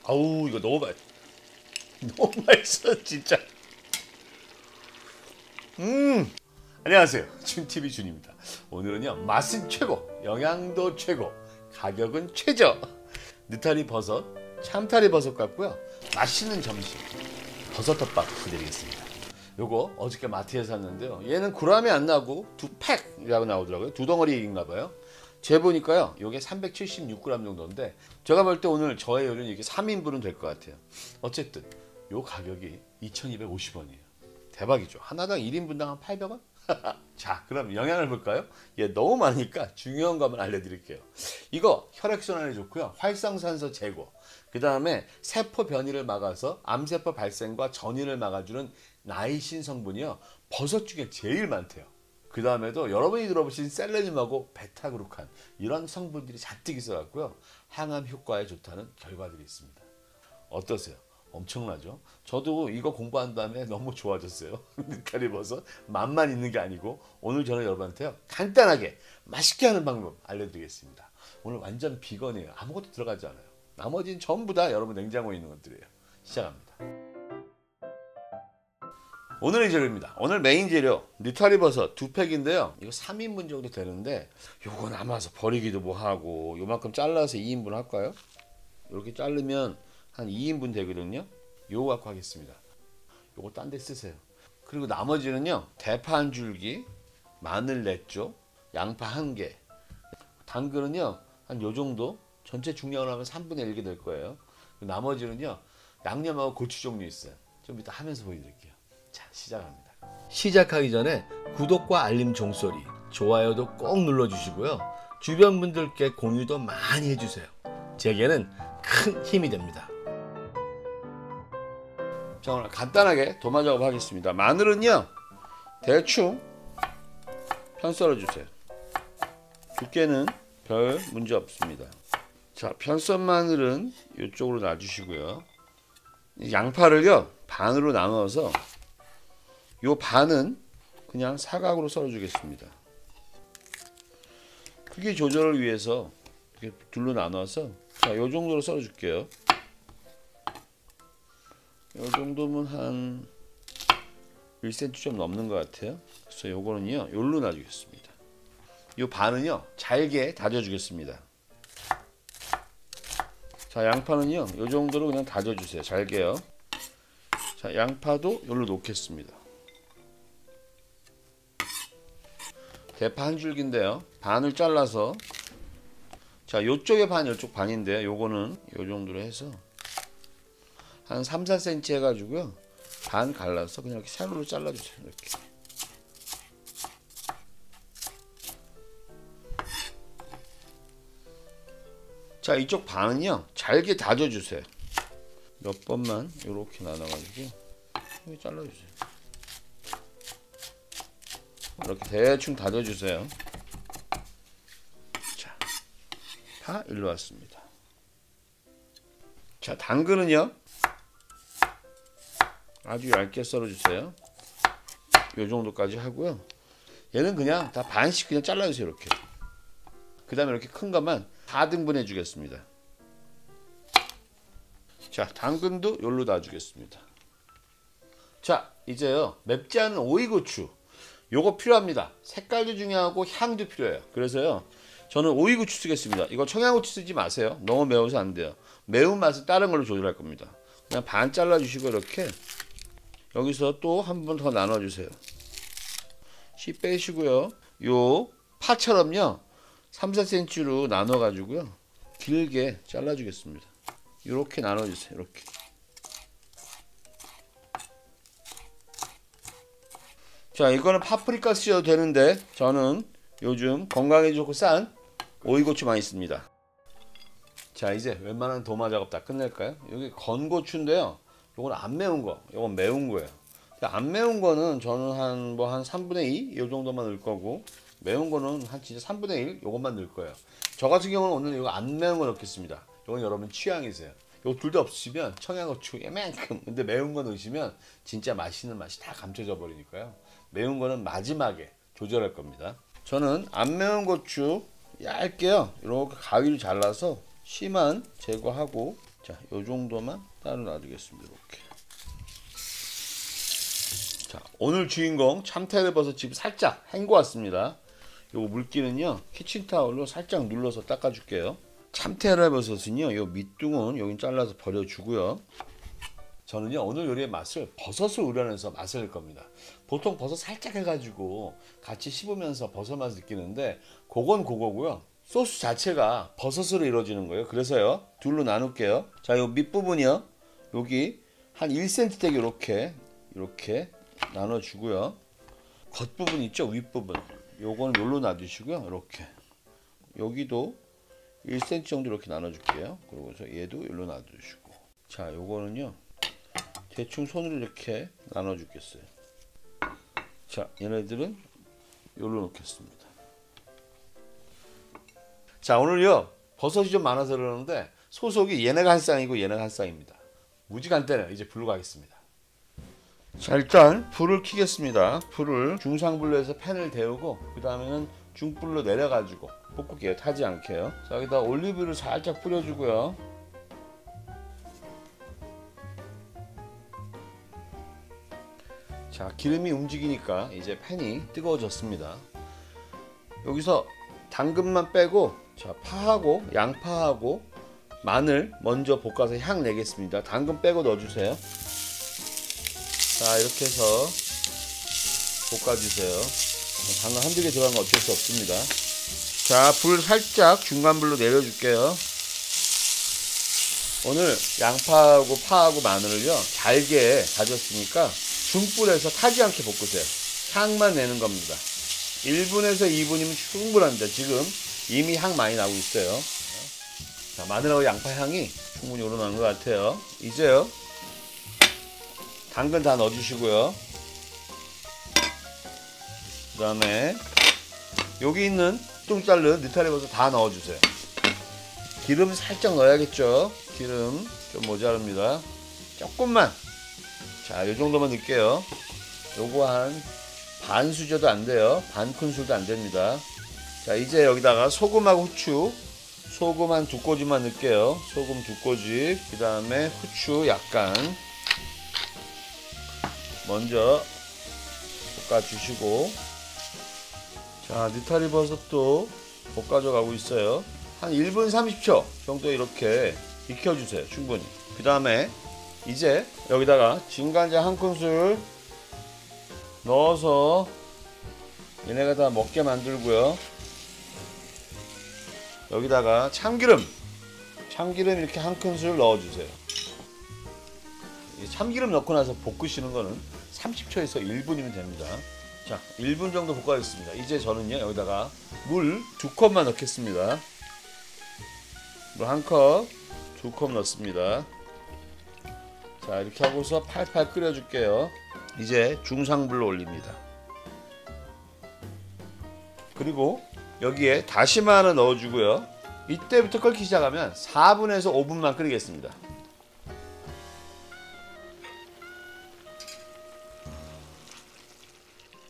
아우 이거 너무 맛 너무 맛있어 진짜. 안녕하세요, 춘TV 준입니다. 오늘은요, 맛은 최고, 영양도 최고, 가격은 최저, 느타리 버섯, 참타리 버섯 같고요. 맛있는 점심 버섯덮밥 드리겠습니다. 요거 어저께 마트에서 샀는데요, 얘는 그램이 안 나고 2팩이라고 나오더라고요. 2덩어리인가 봐요. 재보니까요, 요게 376g 정도인데, 제가 볼 때 오늘 저의 요리는 이게 3인분은 될 것 같아요. 어쨌든 요 가격이 2,250원이에요 대박이죠. 하나당 1인분당 한 800원? 자, 그럼 영양을 볼까요? 얘 너무 많으니까 중요한 것만 알려드릴게요. 이거 혈액순환에 좋고요, 활성산소 제거, 그 다음에 세포 변이를 막아서 암세포 발생과 전이를 막아주는 나이신 성분이요, 버섯 중에 제일 많대요. 그 다음에도 여러분이 들어보신 셀레늄하고 베타그루칸, 이런 성분들이 잔뜩 있어갖고요, 항암 효과에 좋다는 결과들이 있습니다. 어떠세요? 엄청나죠? 저도 이거 공부한 다음에 너무 좋아졌어요. 느타리 버섯 맛만 있는 게 아니고, 오늘 저는 여러분한테요, 간단하게 맛있게 하는 방법 알려드리겠습니다. 오늘 완전 비건이에요. 아무것도 들어가지 않아요. 나머지는 전부 다 여러분 냉장고에 있는 것들이에요. 시작합니다. 오늘의 재료입니다. 오늘 메인 재료 느타리 버섯 2팩인데요 이거 3인분 정도 되는데, 요거 남아서 버리기도 뭐하고 요만큼 잘라서 2인분 할까요? 이렇게 자르면 한 2인분 되거든요. 요거 갖고 하겠습니다. 요거 딴 데 쓰세요. 그리고 나머지는요, 대파 한 줄기, 마늘 4쪽, 양파 1개, 당근은요 한 요정도, 전체 중량을 하면 3분의 1개 될 거예요. 나머지는요, 양념하고 고추 종류 있어요. 좀 이따 하면서 보여드릴게요. 자, 시작합니다. 시작하기 전에 구독과 알림 종소리, 좋아요도 꼭 눌러주시고요, 주변 분들께 공유도 많이 해주세요. 제게는 큰 힘이 됩니다. 자, 오늘 간단하게 도마 작업 하겠습니다. 마늘은요, 대충 편 썰어 주세요. 두께는 별 문제 없습니다. 자, 편썬 마늘은 이쪽으로 놔주시고요, 양파를요 반으로 나눠서 요 반은 그냥 사각으로 썰어 주겠습니다. 크기 조절을 위해서 이렇게 둘로 나눠서, 자, 요 정도로 썰어 줄게요. 요 정도면 한 1cm 좀 넘는 것 같아요. 그래서 요거는요, 요로 놔주겠습니다. 요 반은요, 잘게 다져 주겠습니다. 자, 양파는요, 요 정도로 그냥 다져 주세요. 잘게요. 자, 양파도 요로 놓겠습니다. 대파 한 줄기인데요, 반을 잘라서, 자, 요쪽에 반, 요쪽 반인데, 요거는 요 정도로 해서 한 3, 4cm 해가지고요, 반 갈라서 그냥 이렇게 세로로 잘라주세요. 이렇게. 자, 이쪽 반은요, 잘게 다져주세요. 몇 번만 이렇게 나눠가지고 이렇게 잘라주세요. 이렇게 대충 다져주세요. 자, 파 일로 왔습니다. 자, 당근은요, 아주 얇게 썰어주세요. 요 정도까지 하고요, 얘는 그냥 다 반씩 그냥 잘라주세요. 이렇게. 그 다음에 이렇게 큰 것만 4등분 해주겠습니다. 자, 당근도 요로 놔주겠습니다. 자, 이제요, 맵지 않은 오이고추, 요거 필요합니다. 색깔도 중요하고 향도 필요해요. 그래서요, 저는 오이고추 쓰겠습니다. 이거 청양고추 쓰지 마세요. 너무 매워서 안 돼요. 매운맛은 다른 걸로 조절할 겁니다. 그냥 반 잘라주시고, 이렇게 여기서 또 한 번 더 나눠주세요. 씨 빼시고요, 요 파처럼요 3, 4cm로 나눠 가지고요, 길게 잘라주겠습니다. 이렇게 나눠주세요. 이렇게. 자, 이거는 파프리카 쓰셔도 되는데, 저는 요즘 건강에 좋고 싼 오이고추 많이 씁니다. 자, 이제 웬만한 도마 작업 다 끝낼까요? 여기 건고추인데요, 요건 안 매운 거, 요건 매운 거예요. 안 매운 거는 저는 한 3분의 2 요 정도만 넣을 거고, 매운 거는 한 진짜 3분의 1 요것만 넣을 거예요. 저 같은 경우는 오늘 이거 안 매운 거 넣겠습니다. 이건 여러분 취향이세요. 요 둘 다 없으시면 청양고추 이만큼, 근데 매운 거 넣으시면 진짜 맛있는 맛이 다 감춰져 버리니까요, 매운 거는 마지막에 조절할 겁니다. 저는 안 매운 고추 얇게요, 이렇게 가위로 잘라서 씨만 제거하고, 자, 요 정도만 따로 놔두겠습니다. 이렇게. 자, 오늘 주인공 참테레버섯즙 살짝 헹궈 왔습니다. 요거 물기는요 키친타올로 살짝 눌러서 닦아줄게요. 참테레버섯은요 요 밑둥은 여기 잘라서 버려주고요. 저는요 오늘 요리의 맛을 버섯을 우려내서 맛을 낼 겁니다. 보통 버섯 살짝 해가지고 같이 씹으면서 버섯 맛을 느끼는데 그건 그거고요. 소스 자체가 버섯으로 이루어지는 거예요. 그래서요 둘로 나눌게요. 자, 요 밑부분이요 여기 한 1cm 되게 이렇게 나눠주고요. 겉부분 있죠, 윗부분 요거는 요로 놔두시고요. 이렇게 여기도 1cm 정도 이렇게 나눠줄게요. 그리고서 얘도 요로 놔두시고, 자, 요거는요 대충 손으로 이렇게 나눠주겠어요. 자, 얘네들은 요로 놓겠습니다. 자, 오늘요 버섯이 좀 많아서 그러는데 소속이 얘네가 한 쌍이고 얘네가 한 쌍입니다. 무지 간단해요. 이제 불로 가겠습니다. 자, 일단 불을 켜겠습니다. 불을 중상불로 해서 팬을 데우고 그 다음에는 중불로 내려가지고 볶을게요. 타지 않게요. 자, 여기다 올리브유를 살짝 뿌려주고요. 자, 기름이 움직이니까 이제 팬이 뜨거워졌습니다. 여기서 당근만 빼고, 자, 파하고 양파하고 마늘 먼저 볶아서 향 내겠습니다. 당근 빼고 넣어주세요. 자, 이렇게 해서 볶아주세요. 당근 한두 개 들어간 건 어쩔 수 없습니다. 자, 불 살짝 중간불로 내려줄게요. 오늘 양파하고 파하고 마늘을요 잘게 다졌으니까 중불에서 타지 않게 볶으세요. 향만 내는 겁니다. 1분에서 2분이면 충분합니다. 지금 이미 향 많이 나고 있어요. 자, 마늘하고 양파 향이 충분히 우러나는 것 같아요. 이제요 당근 다 넣어주시고요. 그 다음에 여기 있는 뚱 자른 느타리버섯 다 넣어주세요. 기름 살짝 넣어야겠죠. 기름 좀 모자랍니다. 조금만. 자, 이 정도만 넣을게요. 요거 한 반 수저도 안 돼요. 반 큰술도 안 됩니다. 자, 이제 여기다가 소금하고 후추, 소금 한 2꼬집만 넣을게요. 소금 2꼬집, 그 다음에 후추 약간 먼저 볶아주시고, 자, 느타리버섯도 볶아져 가고 있어요. 한 1분 30초 정도 이렇게 익혀주세요. 충분히. 그 다음에 이제 여기다가 진간장 한 큰술 넣어서 얘네가 다 먹게 만들고요. 여기다가 참기름 이렇게 한 큰술 넣어주세요. 참기름 넣고 나서 볶으시는 거는 30초에서 1분이면 됩니다. 자, 1분 정도 볶아줬습니다. 이제 저는요 여기다가 물 2컵만 넣겠습니다. 물 1컵, 2컵 넣습니다. 자, 이렇게 하고서 팔팔 끓여줄게요. 이제 중상불로 올립니다. 그리고 여기에 다시마 하나 넣어주고요. 이때부터 끓기 시작하면 4분에서 5분만 끓이겠습니다.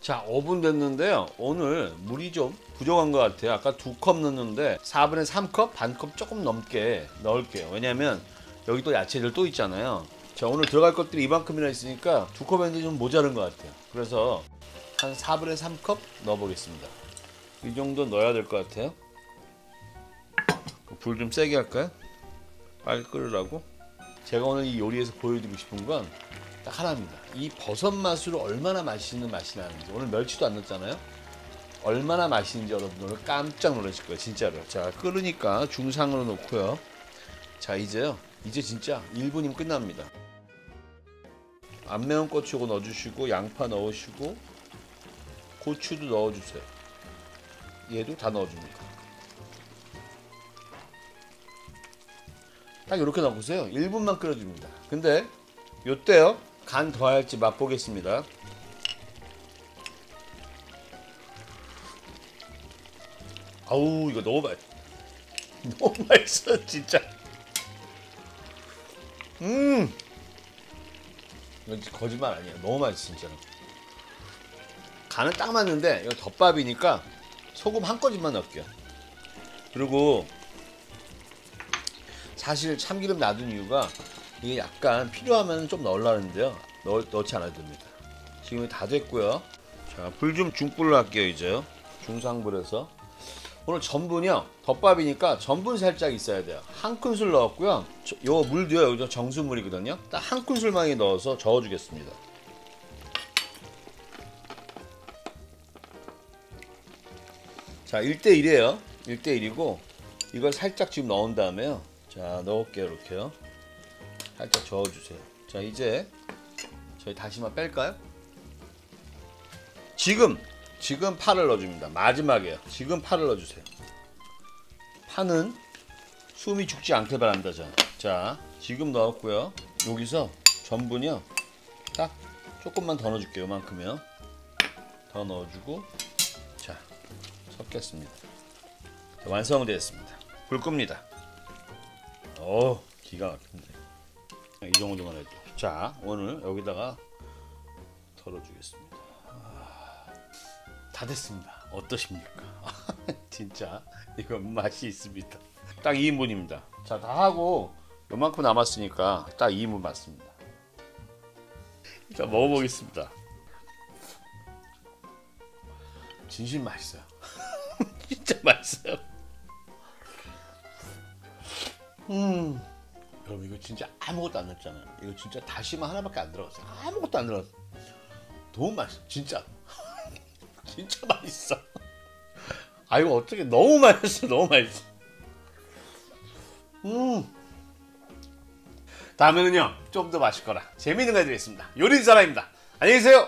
자, 5분 됐는데요. 오늘 물이 좀 부족한 것 같아요. 아까 2컵 넣었는데 4분의 3컵? 반컵 조금 넘게 넣을게요. 왜냐면 여기 또 야채들 또 있잖아요. 자, 오늘 들어갈 것들이 이만큼이나 있으니까 2컵인데 좀 모자른 것 같아요. 그래서 한 4분의 3컵 넣어보겠습니다. 이 정도 넣어야 될 것 같아요. 불 좀 세게 할까요? 빨리 끓으라고. 제가 오늘 이 요리에서 보여드리고 싶은 건 딱 하나입니다. 이 버섯 맛으로 얼마나 맛있는 맛이 나는지. 오늘 멸치도 안 넣었잖아요. 얼마나 맛있는지 여러분 오늘 깜짝 놀라실 거예요. 진짜로. 자, 끓으니까 중상으로 놓고요. 자, 이제 진짜 1분이면 끝납니다. 안 매운 고추 이거 넣어주시고, 양파 넣으시고, 고추도 넣어주세요. 얘도 다 넣어줍니다. 딱 이렇게 넣어보세요. 1분만 끓여줍니다. 근데 요때요 간 더할지 맛보겠습니다. 아우, 이거 너무 맛있어 진짜. 이거 거짓말 아니에요. 너무 맛있어 진짜로. 간은 딱 맞는데 이거 덮밥이니까 소금 한 꼬집만 넣을게요. 그리고 사실 참기름 놔둔 이유가 이게 약간 필요하면 좀 넣으려는데요. 넣지 않아도 됩니다. 지금 다 됐고요. 자, 불 좀 중불로 할게요. 이제 중상불에서. 오늘 전분이요, 덮밥이니까 전분 살짝 있어야 돼요. 한 큰술 넣었고요. 요 물도요, 여기서 정수물이거든요. 딱 한 큰술만 넣어서 저어주겠습니다. 자, 1대1이에요. 1대1이고 이걸 살짝 지금 넣은 다음에요. 자, 넣을게요. 이렇게요. 살짝 저어주세요. 자, 이제 저희 다시마 뺄까요? 지금 파를 넣어줍니다. 마지막이에요. 지금 파를 넣어주세요. 파는 숨이 죽지 않게 바란다. 자, 지금 넣었고요. 여기서 전분이요, 딱 조금만 더 넣어줄게요. 요만큼요. 더 넣어주고, 자, 섞겠습니다. 자, 완성되었습니다. 불 끕니다. 오, 기가 막힌데. 이 정도만 해도. 자, 오늘 여기다가 덜어주겠습니다. 다 됐습니다. 어떠십니까? 진짜 이건 맛이 있습니다. 딱 2인분입니다. 자, 다 하고 요만큼 남았으니까 딱 2인분 맞습니다. 자, 먹어보겠습니다. 진심 맛있어요. 진짜 맛있어요. 여러분, 이거 진짜 아무것도 안 넣었잖아요. 이거 진짜 다시마 하나밖에 안 들어갔어요. 아무것도 안 들어갔어요. 너무 맛있어, 진짜. 진짜 맛있어. 아, 이거 어떻게, 너무 맛있어. 너무 맛있어. 다음에는요 좀 더 맛있거나 재미있는 거 해드리겠습니다. 요리사랑입니다. 안녕히 계세요.